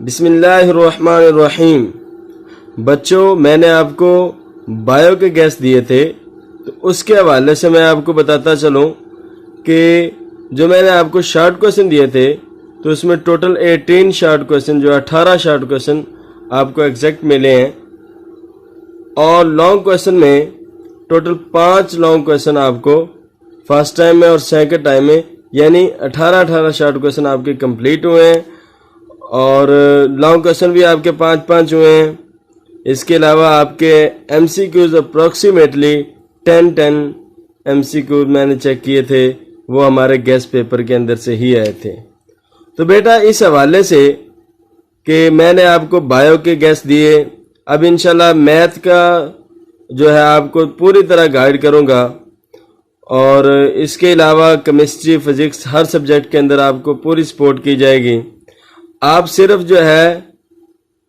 बिस्मिल्लाहिर्रहमानिर्रहीम। बच्चों, मैंने आपको बायो के गैस दिए थे, तो उसके हवाले से मैं आपको बताता चलूं कि जो मैंने आपको शॉर्ट क्वेश्चन दिए थे, तो उसमें टोटल 18 शॉर्ट क्वेश्चन, जो 18 शॉर्ट क्वेश्चन आपको एग्जैक्ट मिले हैं। और लॉन्ग क्वेश्चन में टोटल 5 लॉन्ग क्वेश्चन आपको फर्स्ट टाइम में और सेकंड टाइम में, यानी 18 शॉर्ट क्वेश्चन आपके कंप्लीट हुए हैं। और लॉन्ग क्वेश्चन भी आपके 5 हुए हैं। इसके अलावा आपके MCQs अप्रोक्सीमेटली 10 MCQ मैंने चेक किए थे, वो हमारे गेस्ट पेपर के अंदर से ही आए थे। तो बेटा, इस हवाले से कि मैंने आपको बायो के गेस्ट दिए, अब इंशाल्लाह मैथ का जो है आपको पूरी तरह गाइड करूंगा। और इसके अलावा केमिस्ट्री, फिजिक्स, हर सब्जेक्ट के अंदर आपको पूरी सपोर्ट की जाएगी। आप सिर्फ जो है,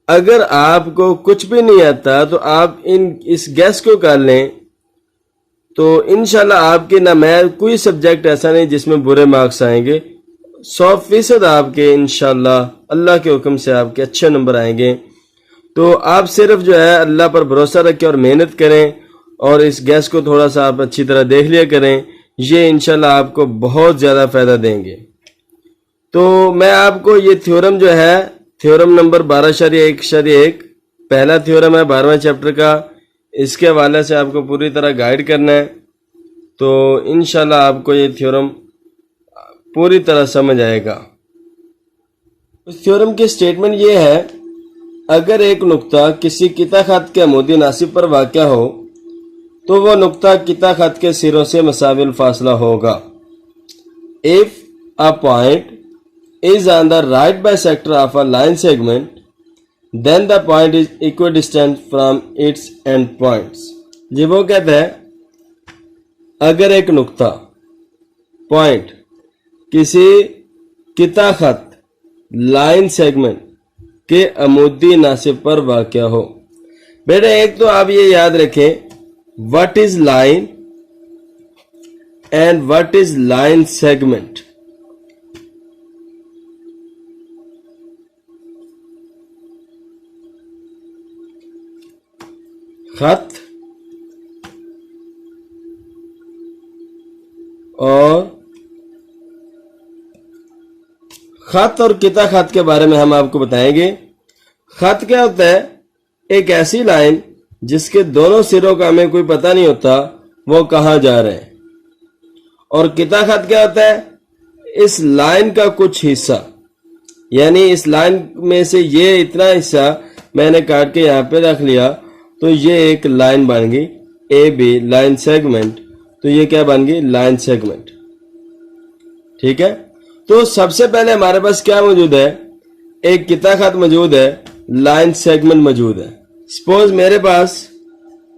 अगर आपको कुछ भी नहीं आता तो आप इस गैस को कर लें, तो इंशाल्लाह आपके ना मैं कोई सब्जेक्ट ऐसा नहीं जिसमें बुरे मार्क्स आएंगे। 100% आपके इंशाल्लाह अल्लाह के हुक्म से आपके अच्छे नंबर आएंगे। तो आप सिर्फ जो है अल्लाह पर भरोसा रखें और मेहनत करें, और इस गैस को थोड़ा सा आप अच्छी तरह देख लिया करें। ये इंशाल्लाह आपको बहुत ज़्यादा फ़ायदा देंगे। तो मैं आपको ये थ्योरम जो है, थ्योरम नंबर 12.1.1 पहला थ्योरम है 12वें चैप्टर का, इसके हवाले से आपको पूरी तरह गाइड करना है। तो इंशाल्लाह आपको ये थ्योरम पूरी तरह समझ आएगा। उस थ्योरम की स्टेटमेंट ये है, अगर एक नुक्ता किसी किता खत के अमूदी नासिब पर वाक़या हो, तो वह नुक्ता किता खत के सिरों से मसाविल फासला होगा। If a point is on the right bisector of a line segment, then the point is equidistant from its end points. जी वो कहते हैं, अगर एक नुक्ता पॉइंट किसी किता खत लाइन सेगमेंट के अमूदी नासिब पर वाक़या हो। बेटा, एक तो आप ये याद रखें, what is line and what is line segment. खत और किता खत के बारे में हम आपको बताएंगे। खत क्या होता है? एक ऐसी लाइन जिसके दोनों सिरों का हमें कोई पता नहीं होता वो कहां जा रहे हैं। और किता खत क्या होता है? इस लाइन का कुछ हिस्सा, यानी इस लाइन में से ये इतना हिस्सा मैंने काट के यहां पे रख लिया, तो ये एक लाइन बन गई AB, लाइन सेगमेंट। तो ये क्या बन गई? Line segment. ठीक है। तो सबसे पहले हमारे पास क्या मौजूद है? एक किता खत मौजूद है, लाइन सेगमेंट मौजूद है। सपोज मेरे पास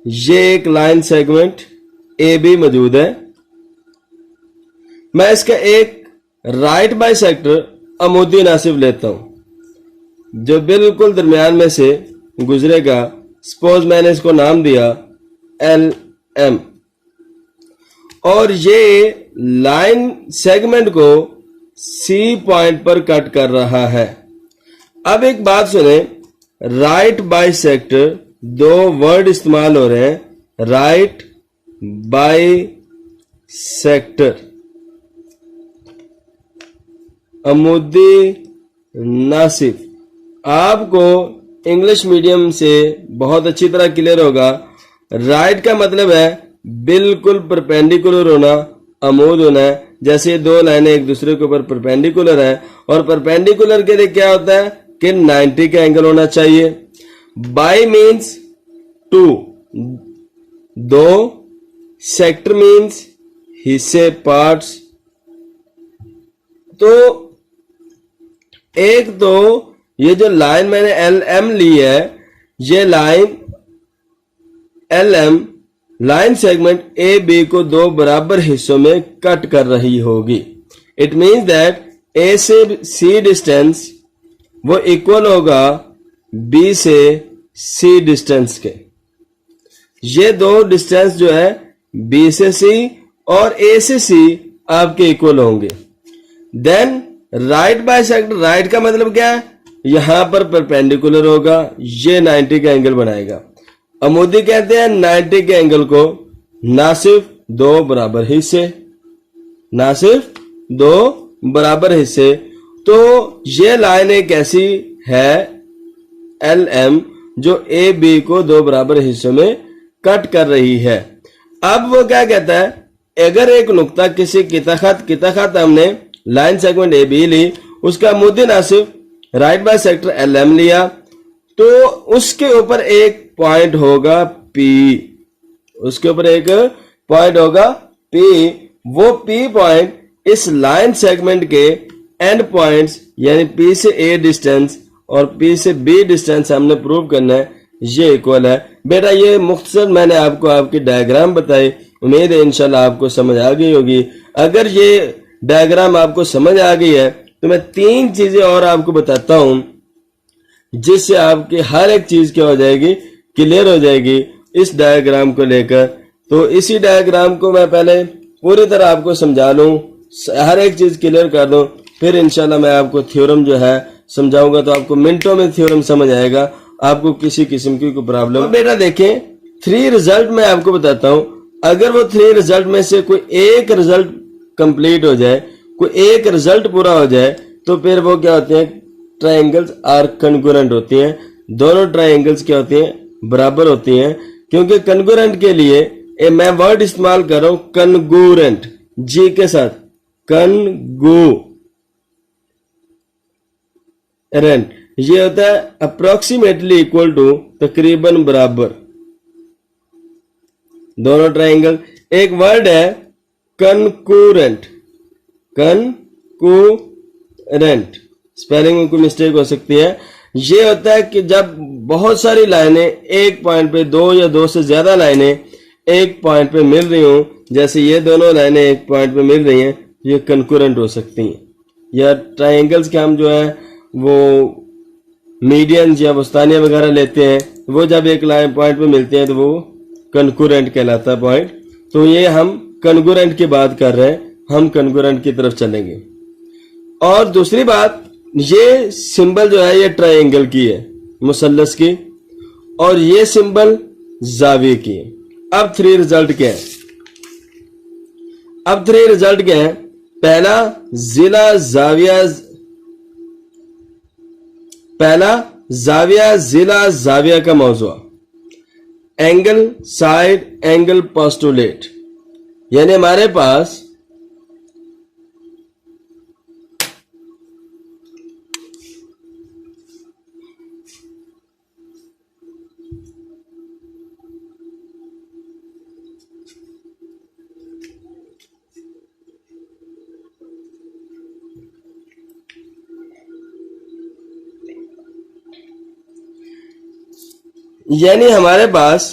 ये एक लाइन सेगमेंट AB मौजूद है। मैं इसका एक राइट बाइसेक्टर अमूदी नासिब लेता हूं जो बिल्कुल दरमियान में से गुजरेगा। सपोज मैंने इसको नाम दिया LM, और ये लाइन सेगमेंट को C पॉइंट पर कट कर रहा है। अब एक बात सुने, राइट बाइसेक्टर, दो वर्ड इस्तेमाल हो रहे हैं, राइट बाइसेक्टर, अमूदी नासिब। आपको इंग्लिश मीडियम से बहुत अच्छी तरह क्लियर होगा। राइट का मतलब है बिल्कुल परपेंडिकुलर होना, अमूद होना है। जैसे ये दो लाइनें एक दूसरे के ऊपर परपेंडिकुलर है, और परपेंडिकुलर के लिए क्या होता है कि 90 का एंगल होना चाहिए। बाई मीन्स टू, दो, सेक्टर मीन्स हिस्से, पार्ट्स। तो एक तो ये जो लाइन मैंने LM ली है, ये line LM line segment AB को दो बराबर हिस्सों में कट कर रही होगी। इट मीन्स दैट A से C डिस्टेंस वो इक्वल होगा B से C डिस्टेंस के। ये दो डिस्टेंस जो है B से C और A से C आपके इक्वल होंगे। देन राइट बाइसेक्टर, राइट का मतलब क्या है? यहां पर परपेंडिकुलर होगा, ये 90 का एंगल बनाएगा। अमूदी कहते हैं 90 के एंगल को ना सिर्फ दो बराबर हिस्से, ना सिर्फ दो बराबर हिस्से। तो ये लाइन एक ऐसी है LM जो AB को दो बराबर हिस्सों में कट कर रही है। अब वो क्या कहता है, अगर एक नुक्ता किसी किताखत हमने लाइन सेगमेंट AB ली, उसका मुद्दे ना सिर्फ राइट बाय सेक्टर LM लिया, तो उसके ऊपर एक पॉइंट होगा P, उसके ऊपर एक पॉइंट होगा P। वो P पॉइंट इस लाइन सेगमेंट के एंड पॉइंट्स यानी P से A डिस्टेंस और P से B डिस्टेंस हमने प्रूव करना है, ये इक्वल है। बेटा ये मुख्तसर मैंने आपको आपकी डायग्राम बताई, उम्मीद है इंशाल्लाह आपको समझ आ गई होगी। अगर ये डायग्राम आपको समझ आ गई है तो मैं 3 चीजें और आपको बताता हूं जिससे आपकी हर एक चीज क्या हो जाएगी, क्लियर हो जाएगी इस डायग्राम को लेकर। तो इसी डायग्राम को मैं पहले पूरी तरह आपको समझा लूं, हर एक चीज क्लियर कर दूं, फिर इंशाल्लाह मैं आपको थ्योरम जो है समझाऊंगा, तो आपको मिनटों में थ्योरम समझ आएगा, आपको किसी किस्म की कोई प्रॉब्लम। तो बेटा देखें 3 रिजल्ट मैं आपको बताता हूं, अगर वो 3 रिजल्ट में से कोई एक रिजल्ट कंप्लीट हो जाए, कोई एक रिजल्ट पूरा हो जाए, तो फिर वो क्या होते हैं, ट्रायंगल्स आर कन्ग्रुएंट होती हैं। दोनों ट्रायंगल्स क्या होती हैं, बराबर होती हैं। क्योंकि कन्ग्रुएंट के लिए मैं वर्ड इस्तेमाल कर रहा हूं कन्ग्रुएंट, जी के साथ, कन्ग्रुएंट ये होता है अप्रोक्सीमेटली इक्वल टू, तकरीबन बराबर। दोनों ट्रायंगल, एक वर्ड है कन्कूरेंट, कन्कूरेंट, स्पेलिंग में कोई मिस्टेक हो सकती है। ये होता है कि जब बहुत सारी लाइनें एक पॉइंट पे, 2 या 2 से ज्यादा लाइनें एक पॉइंट पे मिल रही हूं, जैसे ये दोनों लाइनें एक पॉइंट पे मिल रही हैं, ये कन्कूरेंट हो सकती हैं। या ट्रायंगल्स के हम जो है वो मीडियन या वस्तानिया वगैरह लेते हैं, वो जब एक लाइन पॉइंट पे मिलते हैं तो वो कन्कूरेंट कहलाता है पॉइंट। तो ये हम कन्कूरेंट की बात कर रहे हैं, हम कन्कूरेंट की तरफ चलेंगे। और दूसरी बात, ये सिंबल जो है ये ट्रायंगल की है, मुसल्लस की, और ये सिंबल जाविये की है। अब 3 रिजल्ट क्या है, अब 3 रिजल्ट क्या है। पहला जाविया जिला जाविया का मौजूआ, एंगल साइड एंगल पोस्टुलेट, यानी हमारे पास यानी हमारे पास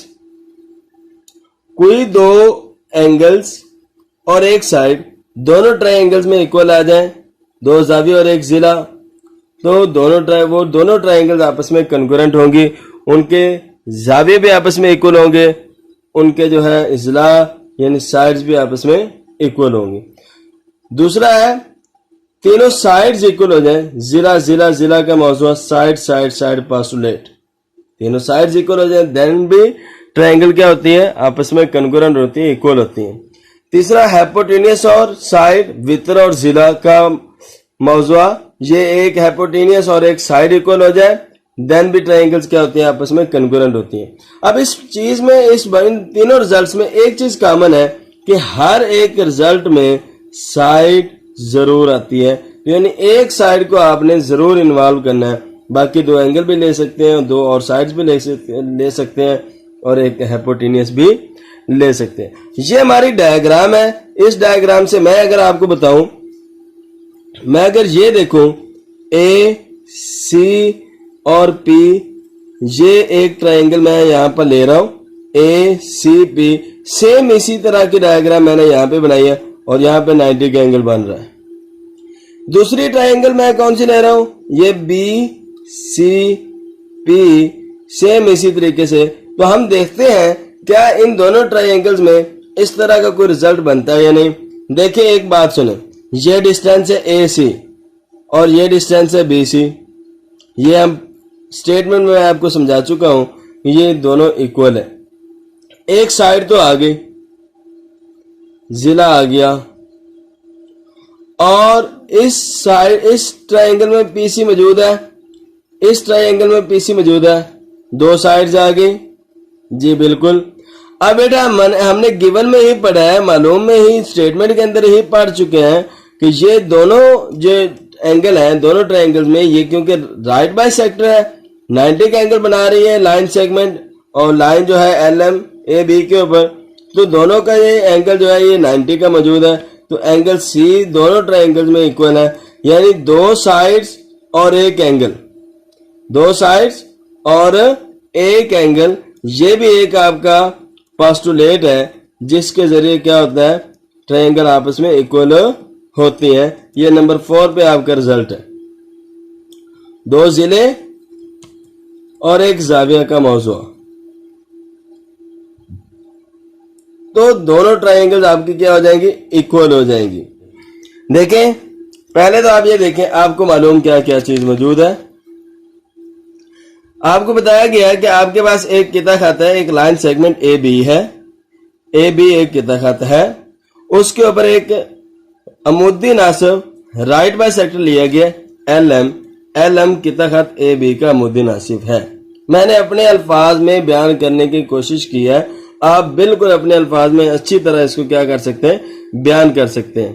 कोई 2 एंगल्स और एक साइड, दोनों ट्रायंगल्स में इक्वल आ जाएं, 2 जाविया और एक जिला, तो दोनों ट्रायंगल्स आपस में कन्ग्रुएंट होंगी, उनके जाविये भी आपस में इक्वल होंगे, उनके जो है जिला यानी साइड्स भी आपस में इक्वल होंगी। दूसरा है तीनों साइड्स इक्वल हो जाए, जिला का मौजूद साइड पोस्टुलेट, तीनों साइड्स इक्वल हो जाए, देन भी ट्रायंगल क्या होती है, आपस में कन्ग्रुएंट होती है, इक्वल होती है। तीसरा हाइपोटेनियस और साइड, वितर और जिला का मौजूआ, ये एक हाइपोटेनियस और एक साइड इक्वल हो जाए, देन भी ट्रायंगल्स क्या होती है, आपस में कन्ग्रुएंट होती है। अब इस चीज में, इस तीनों रिजल्ट्स में एक चीज कॉमन है कि हर एक रिजल्ट में साइड जरूर आती है, यानी एक साइड को आपने जरूर इन्वॉल्व करना है। बाकी 2 एंगल भी ले सकते हैं, 2 और साइड्स भी ले सकते हैं, और एक हाइपोटेनियस भी ले सकते हैं। ये हमारी डायग्राम है। इस डायग्राम से मैं अगर आपको बताऊं, मैं अगर ये देखूं A, C और P, ये एक ट्रायंगल मैं यहां पर ले रहा हूं, A, C, P, सेम इसी तरह की डायग्राम मैंने यहां पे बनाई है और यहां पे 90 का एंगल बन रहा है। दूसरी ट्रायंगल मैं कौन सी ले रहा हूं, ये B, C, P, सेम इसी तरीके से। तो हम देखते हैं क्या इन दोनों ट्रायंगल्स में इस तरह का कोई रिजल्ट बनता है या नहीं। देखिए एक बात सुने, ये डिस्टेंस है AC और ये डिस्टेंस है BC, ये हम स्टेटमेंट में आपको समझा चुका हूं कि ये दोनों इक्वल है। एक साइड तो आ गई, जिला आ गया, और इस साइड इस ट्रायंगल में पीसी मौजूद है, इस ट्रायंगल में पीसी मौजूद है, दो साइड्स आ गई जी बिल्कुल। अब बेटा हमने गिवन में ही पढ़ा है, मालूम में ही स्टेटमेंट के अंदर ही पढ़ चुके हैं कि ये दोनों जो एंगल हैं दोनों ट्रायंगल्स में, ये क्योंकि राइट बाय सेक्टर है 90 का एंगल बना रही है लाइन सेगमेंट, और लाइन जो है एल एम ए बी के ऊपर, तो दोनों का ये एंगल जो है ये 90 का मौजूद है। तो एंगल सी दोनों ट्रायंगल्स में इक्वल है, यानी दो साइड्स और एक एंगल, दो साइड्स और एक एंगल, ये भी एक आपका पोस्टुलेट है जिसके जरिए क्या होता है, ट्रायंगल आपस में इक्वल होती हैं। ये नंबर 4 पे आपका रिजल्ट है। दो जिले और एक जाविया का मौजू, तो दोनों ट्रायंगल्स आपकी क्या हो जाएंगी, इक्वल हो जाएंगी। देखें पहले तो आप ये देखें, आपको मालूम क्या क्या चीज मौजूद है। आपको बताया गया है कि आपके पास एक किता खाता है, एक लाइन सेगमेंट ए बी है, ए बी एक किता खाता है, उसके ऊपर एक अमुदी नासिब राइट बाय सेक्टर लिया गया एल एम किता खत ए बी का अमुदी नासिब है। मैंने अपने अल्फाज में बयान करने की कोशिश की है, आप बिल्कुल अपने अल्फाज में अच्छी तरह इसको क्या कर सकते हैं, बयान कर सकते हैं।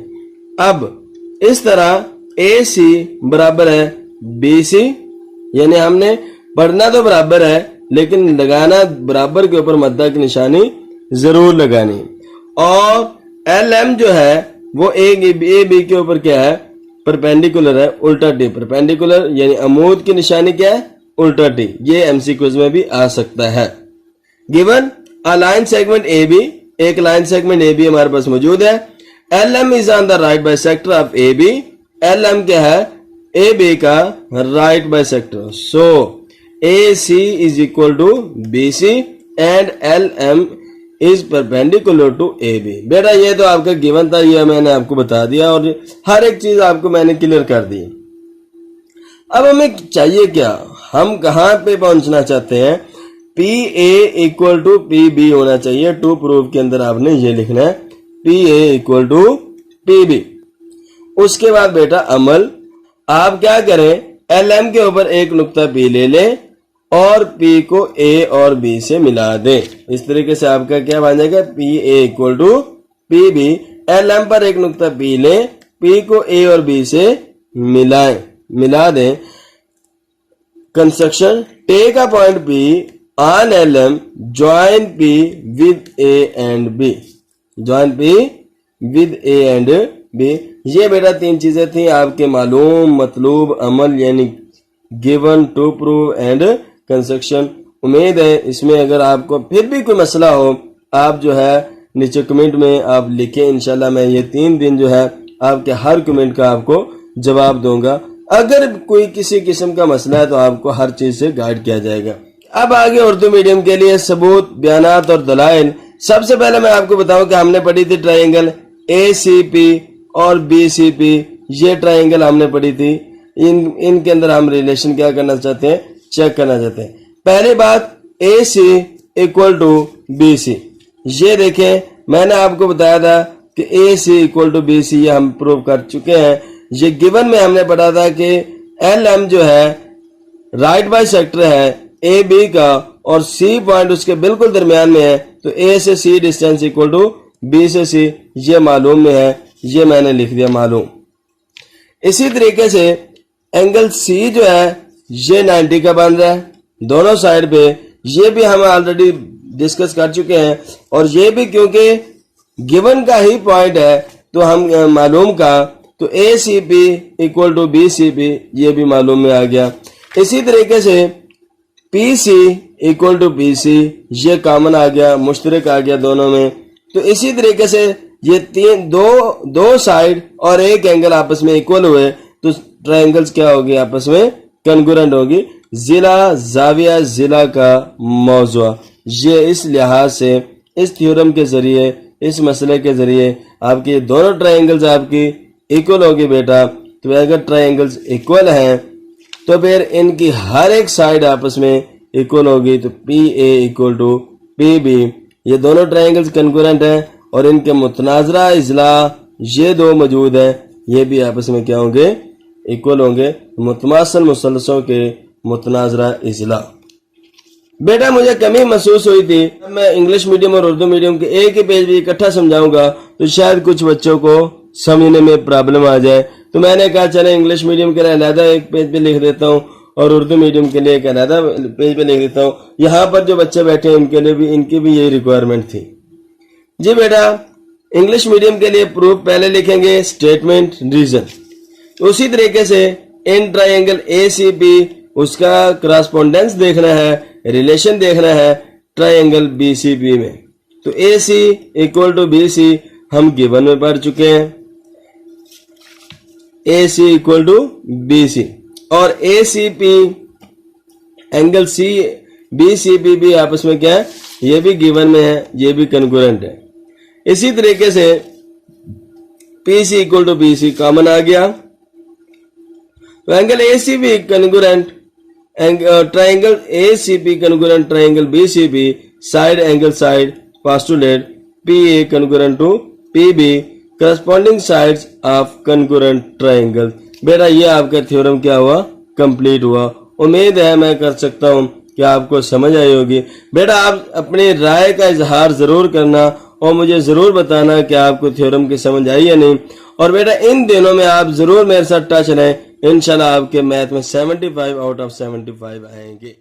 अब इस तरह ए सी बराबर है बी सी, यानी हमने पढ़ना तो बराबर है लेकिन लगाना बराबर के ऊपर मद्दा की निशानी जरूर लगानी। और एल एम जो है वो ए बी के ऊपर क्या है, परपेंडिकुलर है, उल्टा टी परपेंडिकुलर, यानी अमूद की निशानी क्या है, उल्टा टी। ये एमसीक्यूज में भी आ सकता है। Given a line segment A B, एक लाइन सेगमेंट ए बी हमारे पास मौजूद है। L M is on the right bisector of A B, L M क्या है, ए बी का right bisector. So A C is equal to B C and L M is perpendicular to A B. बेटा ये तो आपका given था, ये मैंने आपको बता दिया और हर एक चीज आपको मैंने क्लियर कर दी। अब हमें चाहिए क्या, हम कहां पे पहुंचना चाहते हैं, P A equal to P B होना चाहिए। टू प्रूफ के अंदर आपने ये लिखना है P A equal to P B. उसके बाद बेटा अमल, आप क्या करें, एल एम के ऊपर एक नुक्ता पी ले लें और P को A और B से मिला दे। इस तरीके से आपका क्या बन जाएगा, P A equal to P B. L M पर एक नुक्ता P ले, P को A और B से मिला दें। Construction, take a point P on L M, join P with A and B, join P with A and B। ये बेटा तीन चीजें थी आपके मालूम, मतलूब, अमल यानी given, to prove and construction. उम्मीद है इसमें अगर आपको फिर भी कोई मसला हो, आप जो है नीचे कमेंट में आप लिखें। इंशाल्लाह मैं ये 3 दिन जो है आपके हर कमेंट का आपको जवाब दूंगा। अगर कोई किसी किस्म का मसला है तो आपको हर चीज से गाइड किया जाएगा। अब आगे उर्दू मीडियम के लिए सबूत, बयानात और दलाइल। सबसे पहले मैं आपको बताऊं कि हमने पढ़ी थी ट्राइंगल ACP और BCP, ये ट्राइंगल हमने पढ़ी थी। इनके अंदर हम रिलेशन क्या करना चाहते हैं, चेक करना चाहते हैं। पहली बात AC इक्वल टू BC, ये देखें मैंने आपको बताया था कि AC इक्वल टू BC, ये हम प्रूव कर चुके हैं। ये गिवन में हमने पढ़ा था कि LM जो है राइट बाय सेक्टर है AB का और C पॉइंट उसके बिल्कुल दरमियान में है, तो A से C distance equal to B से C, ये मालूम में है, ये मैंने लिख दिया मालूम। इसी तरीके से एंगल C जो है ये 90 का बन रहा है दोनों साइड पे, ये भी हम ऑलरेडी डिस्कस कर चुके हैं। और ये भी क्योंकि गिवन का ही पॉइंट है तो हम मालूम का, तो ACP इक्वल टू BCP, ये भी मालूम में आ गया। इसी तरीके से PC इक्वल टू BC, ये कॉमन आ गया, मुश्तरक आ गया दोनों में। तो इसी तरीके से ये दो साइड और एक एंगल आपस में इक्वल हुए तो ट्रायंगल्स क्या होगी, आपस में कॉन्ग्रुएंट होगी। जिला जाविया जिला का मौजू, ये इस लिहाज से इस थ्योरम के जरिए, इस मसले के जरिए आपकी दोनों ट्रायंगल्स आपकी इक्वल होगी बेटा। तो अगर ट्रायंगल्स इक्वल हैं तो फिर इनकी हर एक साइड आपस में इक्वल होगी, तो P A equal to P B. ये दोनों ट्राइंगल्स कंकरेंट हैं और इनके मुतनाजरा इजला ये दो मौजूद हैं, ये भी आपस में क्या होंगे, इक्वल होंगे। मुतमासल मुसलसलों के मुतनाजरा इजला। बेटा मुझे कमी महसूस हुई थी, मैं इंग्लिश मीडियम और उर्दू मीडियम के एक ही पेज भी इकट्ठा समझाऊंगा तो शायद कुछ बच्चों को समझने में प्रॉब्लम आ जाए। तो मैंने कहा चले इंग्लिश मीडियम के लिए अलहदा एक पेज पे लिख देता हूँ और उर्दू मीडियम के लिए एक अलहदा पेज पे लिख देता हूँ। यहाँ पर जो बच्चे बैठे हैं इनके लिए भी, इनकी भी यही रिक्वायरमेंट थी। जी बेटा, इंग्लिश मीडियम के लिए प्रूफ पहले लिखेंगे, स्टेटमेंट, रीजन। उसी तरीके से इन ट्राइंगल ACB उसका करस्पॉन्डेंस देखना है, रिलेशन देखना है ट्राइंगल BCB में। तो AC इक्वल टू BC हम गिवन में पढ़ चुके हैं, AC इक्वल टू BC। और ACP एंगल BCB भी आपस में क्या है, ये भी गिवन में है, ये भी कंकरेंट है। इसी तरीके से PC equal to BC common आ गया, तो angle ACB congruent triangle ACB congruent triangle BCB side angle side postulate PA congruent to PB corresponding sides of congruent triangle. बेटा ये आपका थ्योरम क्या हुआ, कंप्लीट हुआ। उम्मीद है मैं कर सकता हूं कि आपको समझ आई होगी। बेटा आप अपनी राय का इजहार जरूर करना और मुझे जरूर बताना कि आपको थ्योरम की समझ आई या नहीं। और बेटा इन दिनों में आप जरूर मेरे साथ टच रहें, इंशाल्लाह आपके मैथ में 75 आउट ऑफ 75 आएंगे।